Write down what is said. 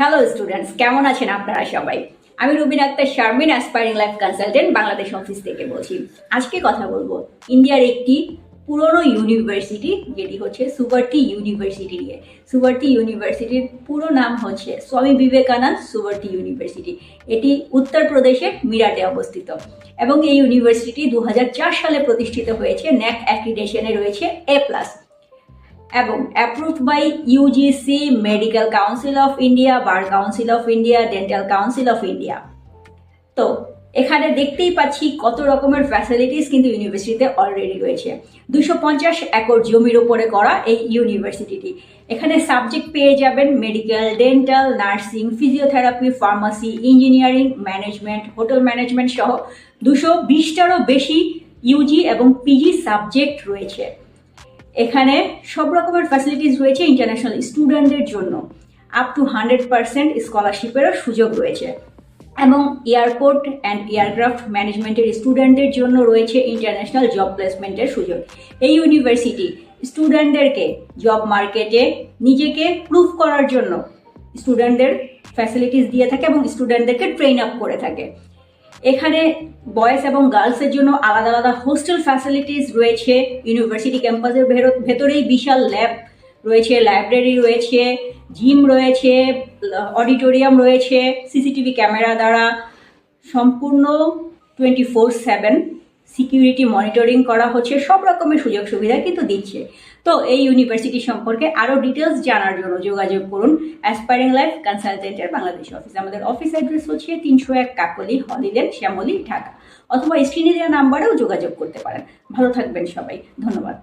Hello students, কেমন আছেন আপনারা সবাই? আমি Rubina Akter Sharmin, aspiring life consultant, Bangladesh office থেকে বলছি। আজকে কথা বলবো ইন্ডিয়ার একটি পুরনো ইউনিভার্সিটি, যেটি হচ্ছে সুভার্টি ইউনিভার্সিটি নিয়ে। সুভার্টি ইউনিভার্সিটির পুরো নাম হচ্ছে স্বামী বিবেকানন্দ সুভার্টি ইউনিভার্সিটি। এটি উত্তরপ্রদেশের মিরাটে অবস্থিত এবং এই ইউনিভার্সিটি 2004 সালে প্রতিষ্ঠিত হয়েছে। ন্যাক অ্যাক্রিডেশনে রয়েছে A+ এবং approved by UGC, medical council of India, bar council of India, dental council of India. তো এখানে দেখতেই পাচ্ছি কত রকমের ফ্যাসিলিটিস কিন্তু ইউনিভার্সিটিতে অলরেডি রয়েছে। 250 একর জমির উপরে করা এই ইউনিভার্সিটিটি। এখানে সাবজেক্ট পেয়ে যাবেন medical, dental, nursing, physiotherapy, pharmacy, engineering, management, hotel management সহ 220টারও বেশি ইউজি এবং পিজি সাবজেক্ট রয়েছে। এখানে সব রকমের ফ্যাসিলিটিস রয়েছে ইন্টারন্যাশনাল স্টুডেন্টদের জন্য। আপ টু 100% স্কলারশিপেরও সুযোগ রয়েছে এবং এয়ারপোর্ট অ্যান্ড এয়ারক্রাফট ম্যানেজমেন্টের স্টুডেন্টদের জন্য রয়েছে ইন্টারন্যাশনাল জব প্লেসমেন্টের সুযোগ। এই ইউনিভার্সিটি স্টুডেন্টদেরকে জব মার্কেটে নিজেকে প্রুভ করার জন্য স্টুডেন্টদের ফ্যাসিলিটিস দিয়ে থাকে এবং স্টুডেন্টদেরকে ট্রেন আপ করে থাকে। এখানে বয়েজ এবং গার্লসের জন্য আলাদা আলাদা হোস্টেল ফ্যাসিলিটিস রয়েছে। ইউনিভার্সিটি ক্যাম্পাসের ভেতরেই বিশাল ল্যাব রয়েছে, লাইব্রেরি রয়েছে, জিম রয়েছে, অডিটোরিয়াম রয়েছে। সিসিটিভি ক্যামেরা দ্বারা সম্পূর্ণ 24/7 সিকিউরিটি মনিটরিং করা হচ্ছে। সব রকমের সুযোগ সুবিধা কিন্তু দিচ্ছে। তো এই ইউনিভার্সিটি সম্পর্কে আরও ডিটেলস জানার জন্য যোগাযোগ করুন অ্যাসপায়ারিং লাইফ কনসালটেন্টের বাংলাদেশ অফিস। আমাদের অফিস অ্যাড্রেস হচ্ছে 301 কাকলি, হলিডেন, শ্যামলী, ঢাকা। অথবা স্ক্রিনে দেওয়া নাম্বারেও যোগাযোগ করতে পারেন। ভালো থাকবেন সবাই, ধন্যবাদ।